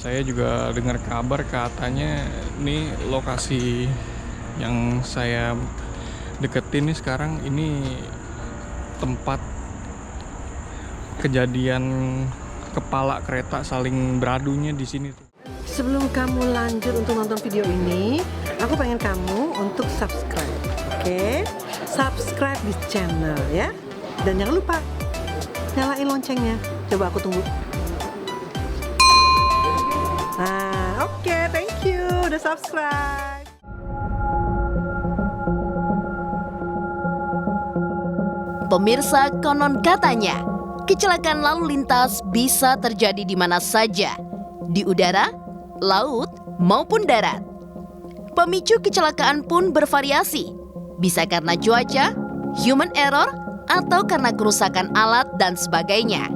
Saya juga dengar kabar katanya nih lokasi yang saya deketin nih sekarang ini tempat kejadian kepala kereta saling beradunya di sini tuh. Sebelum kamu lanjut untuk nonton video ini, aku pengen kamu untuk subscribe, oke? Subscribe di channel ya. Dan jangan lupa nyalain loncengnya. Coba aku tunggu. Nah, oke, thank you udah subscribe. Pemirsa, konon katanya, kecelakaan lalu lintas bisa terjadi di mana saja, di udara, laut, maupun darat. Pemicu kecelakaan pun bervariasi, bisa karena cuaca, human error, atau karena kerusakan alat dan sebagainya.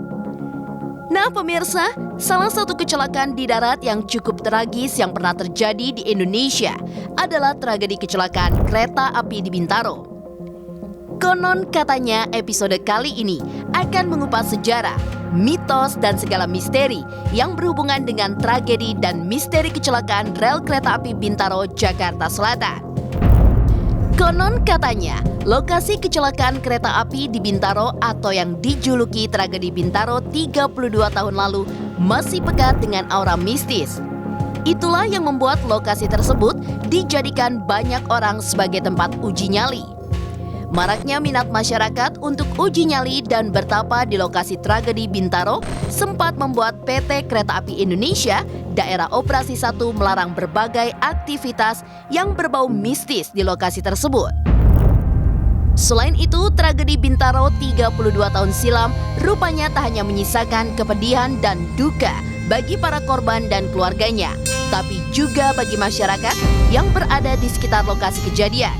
Nah pemirsa, salah satu kecelakaan di darat yang cukup tragis yang pernah terjadi di Indonesia adalah tragedi kecelakaan kereta api di Bintaro. Konon katanya episode kali ini akan mengupas sejarah, mitos dan segala misteri yang berhubungan dengan tragedi dan misteri kecelakaan rel kereta api Bintaro, Jakarta Selatan. Konon katanya, lokasi kecelakaan kereta api di Bintaro atau yang dijuluki tragedi Bintaro 32 tahun lalu masih pekat dengan aura mistis. Itulah yang membuat lokasi tersebut dijadikan banyak orang sebagai tempat uji nyali. Maraknya minat masyarakat untuk uji nyali dan bertapa di lokasi tragedi Bintaro sempat membuat PT Kereta Api Indonesia Daerah Operasi 1 melarang berbagai aktivitas yang berbau mistis di lokasi tersebut. Selain itu, tragedi Bintaro 32 tahun silam rupanya tak hanya menyisakan kepedihan dan duka bagi para korban dan keluarganya, tapi juga bagi masyarakat yang berada di sekitar lokasi kejadian.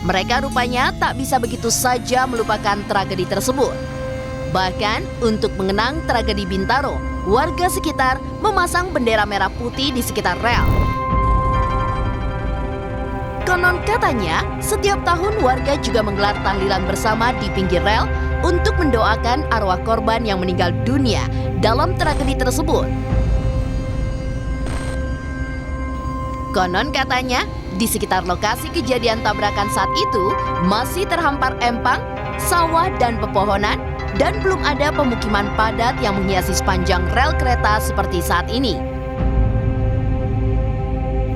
Mereka rupanya tak bisa begitu saja melupakan tragedi tersebut. Bahkan untuk mengenang tragedi Bintaro, warga sekitar memasang bendera merah putih di sekitar rel. Konon katanya, setiap tahun warga juga menggelar tahlilan bersama di pinggir rel untuk mendoakan arwah korban yang meninggal dunia dalam tragedi tersebut. Konon katanya, di sekitar lokasi kejadian tabrakan saat itu masih terhampar empang, sawah dan pepohonan, dan belum ada pemukiman padat yang menghiasi sepanjang rel kereta seperti saat ini.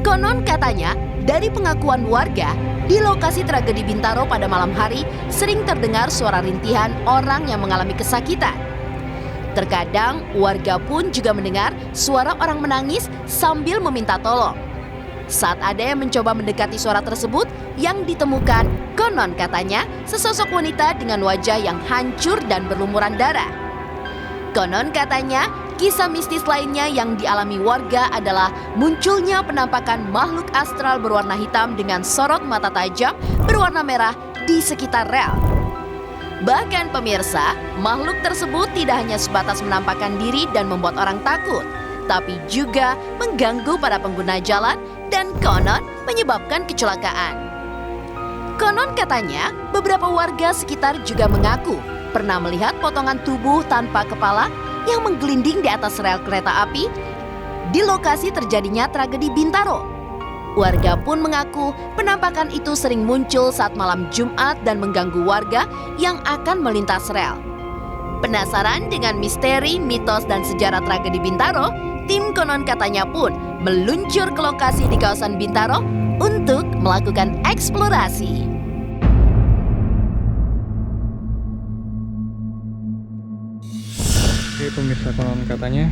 Konon katanya, dari pengakuan warga, di lokasi tragedi Bintaro pada malam hari sering terdengar suara rintihan orang yang mengalami kesakitan. Terkadang warga pun juga mendengar suara orang menangis sambil meminta tolong. Saat ada yang mencoba mendekati suara tersebut, yang ditemukan konon katanya sesosok wanita dengan wajah yang hancur dan berlumuran darah. Konon katanya kisah mistis lainnya yang dialami warga adalah munculnya penampakan makhluk astral berwarna hitam dengan sorot mata tajam berwarna merah di sekitar rel. Bahkan pemirsa, makhluk tersebut tidak hanya sebatas menampakkan diri dan membuat orang takut, tapi juga mengganggu para pengguna jalan dan konon menyebabkan kecelakaan. Konon katanya, beberapa warga sekitar juga mengaku pernah melihat potongan tubuh tanpa kepala yang menggelinding di atas rel kereta api di lokasi terjadinya tragedi Bintaro. Warga pun mengaku penampakan itu sering muncul saat malam Jumat dan mengganggu warga yang akan melintas rel. Penasaran dengan misteri, mitos, dan sejarah tragedi Bintaro? Tim konon katanya pun meluncur ke lokasi di kawasan Bintaro untuk melakukan eksplorasi. Oke pemirsa, konon katanya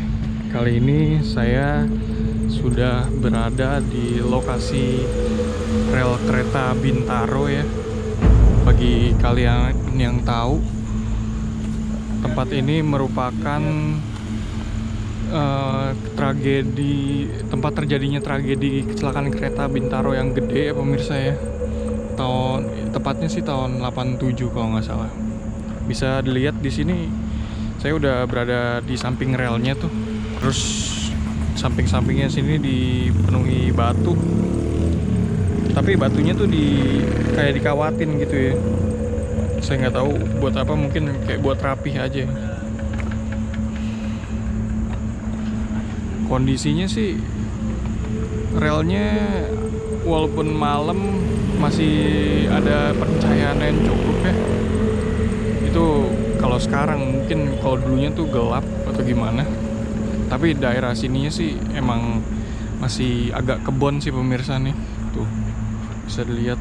kali ini saya sudah berada di lokasi rel kereta Bintaro ya. Bagi kalian yang tahu, tempat ini merupakan tempat terjadinya tragedi kecelakaan kereta Bintaro yang gede ya pemirsa ya. Tepatnya sih tahun 87 kalau nggak salah. Bisa dilihat di sini, saya udah berada di samping relnya tuh. Terus samping-sampingnya sini dipenuhi batu. Tapi batunya tuh kayak dikawatin gitu ya. Saya nggak tahu buat apa, mungkin kayak buat rapih aja. kondisinya sih relnya walaupun malam masih ada pencahayaan yang cukup ya. Itu kalau sekarang, mungkin kalau dulunya tuh gelap atau gimana. Tapi daerah sininya sih emang masih agak kebon sih pemirsa nih. Tuh bisa dilihat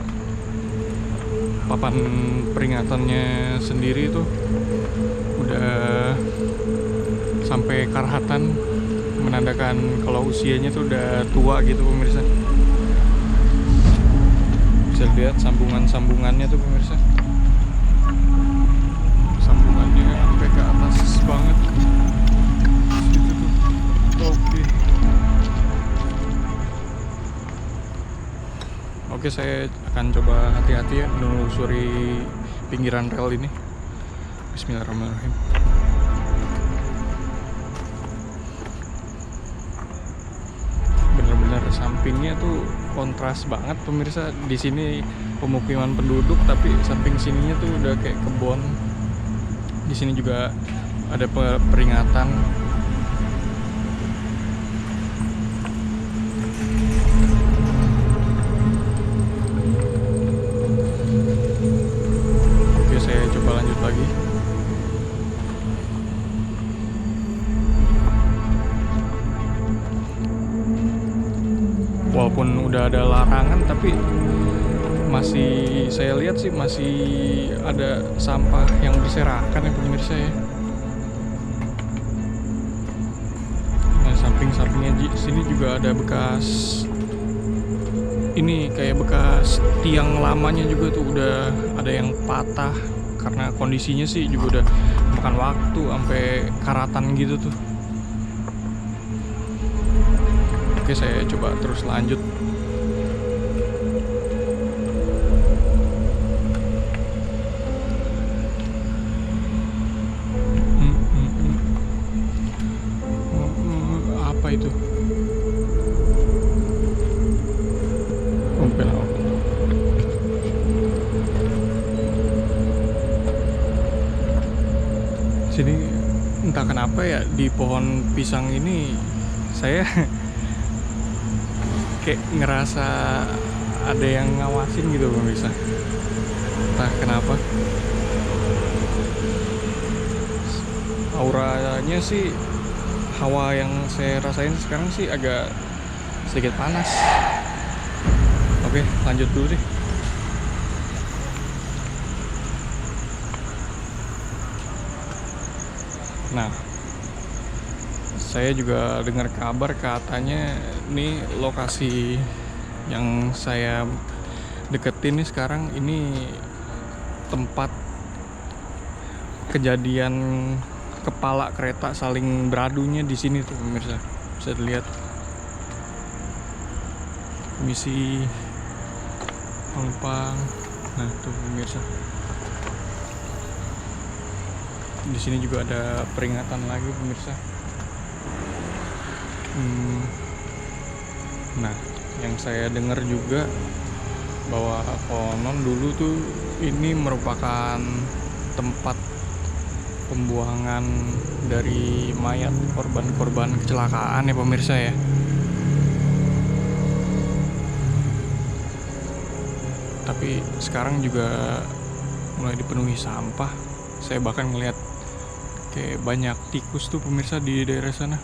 papan peringatannya sendiri tuh udah sampai karhatan, menandakan kalau usianya tuh udah tua gitu pemirsa. Bisa lihat sambungannya tuh pemirsa, sambungannya sampai ke atas banget situ tuh. Oke, saya akan coba hati-hati ya menelusuri pinggiran rel ini. Bismillahirrahmanirrahim. Bener-bener sampingnya tuh kontras banget pemirsa. Di sini pemukiman penduduk, tapi samping sininya tuh udah kayak kebon. Di sini juga ada peringatan. Oke, saya coba lanjut lagi. Walaupun udah ada larangan, tapi masih saya lihat sih masih ada sampah yang berserakan ya pemirsa ya. Nah, samping-sampingnya sini juga ada bekas, ini kayak bekas tiang lamanya juga tuh udah ada yang patah, karena kondisinya sih juga udah makan waktu sampai karatan gitu tuh. Oke, saya coba terus lanjut. Apa itu? Open. Sini entah kenapa ya, di pohon pisang ini saya kayak ngerasa ada yang ngawasin gitu pemirsa. Entah kenapa. Auranya sih, hawa yang saya rasain sekarang sih agak sedikit panas. Oke, lanjut dulu deh. Nah, saya juga dengar kabar katanya nih lokasi yang saya deketin nih sekarang ini tempat kejadian kepala kereta saling beradunya di sini tuh pemirsa. Bisa dilihat misi Pelumpang. Nah, tuh pemirsa. Di sini juga ada peringatan lagi pemirsa. Nah, yang saya dengar juga bahwa konon dulu tuh ini merupakan tempat pembuangan dari mayat korban-korban kecelakaan ya pemirsa ya. Tapi sekarang juga mulai dipenuhi sampah. Saya bahkan ngeliat kayak banyak tikus tuh pemirsa di daerah sana.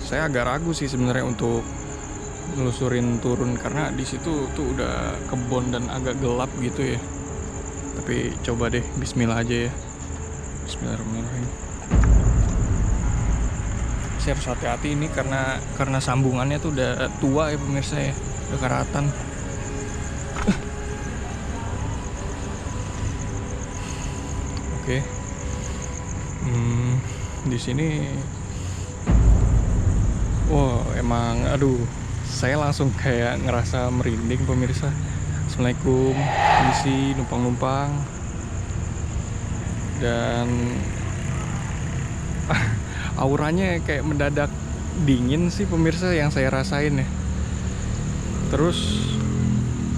Saya agak ragu sih sebenarnya untuk nelusurin turun, karena di situ tuh udah kebon dan agak gelap gitu ya. Tapi coba deh, bismillah aja ya. Bismillahirrahmanirrahim. Saya harus hati-hati ini karena sambungannya tuh udah tua ya pemirsa ya, udah karatan. Oke. Di sini emang aduh, saya langsung kayak ngerasa merinding pemirsa. Assalamualaikum, misi numpang-numpang. Dan auranya kayak mendadak dingin sih pemirsa yang saya rasain ya. Terus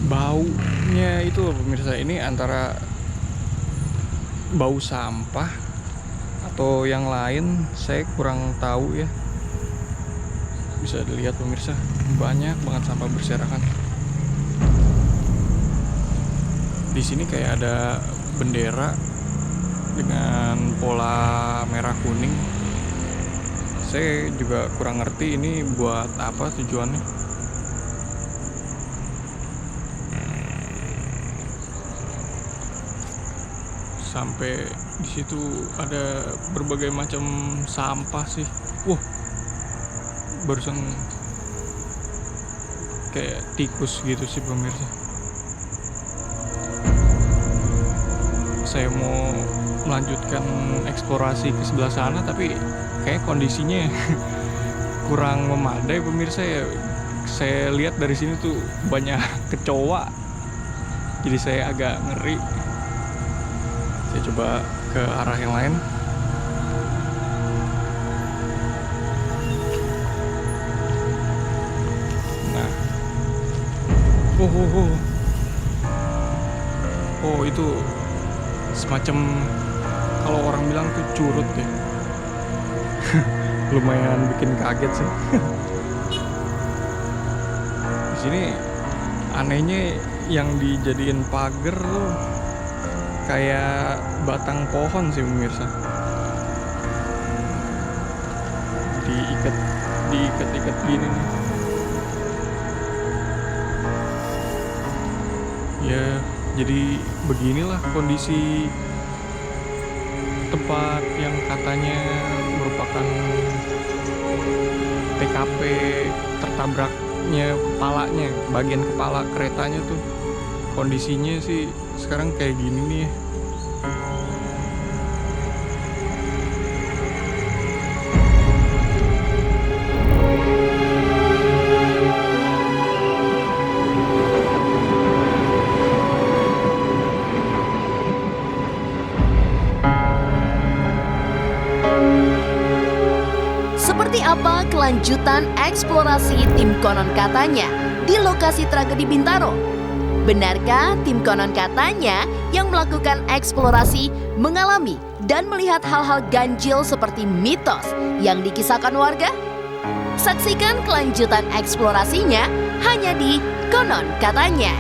baunya itu loh pemirsa, ini antara bau sampah foto yang lain saya kurang tahu ya. Bisa dilihat pemirsa, banyak banget sampah berserakan. Di sini kayak ada bendera dengan pola merah kuning. Saya juga kurang ngerti ini buat apa tujuannya. Sampai di situ ada berbagai macam sampah sih. Barusan kayak tikus gitu sih pemirsa. Saya mau melanjutkan eksplorasi ke sebelah sana, tapi kayak kondisinya kurang memadai pemirsa ya. Saya lihat dari sini tuh banyak kecoa, jadi saya agak ngeri. Saya coba ke arah yang lain. Nah, oh itu semacam, kalau orang bilang tuh curut ya. Lumayan bikin kaget sih. Di sini anehnya yang dijadiin pagar tuh kayak batang pohon sih pemirsa. Diikat gini nih. Ya, jadi beginilah kondisi tempat yang katanya merupakan TKP tertabraknya kepalanya, bagian kepala keretanya tuh. Kondisinya sih sekarang kayak gini nih ya. Seperti apa kelanjutan eksplorasi tim Konon Katanya di lokasi tragedi Bintaro? Benarkah tim Konon Katanya yang melakukan eksplorasi mengalami dan melihat hal-hal ganjil seperti mitos yang dikisahkan warga? Saksikan kelanjutan eksplorasinya hanya di Konon Katanya.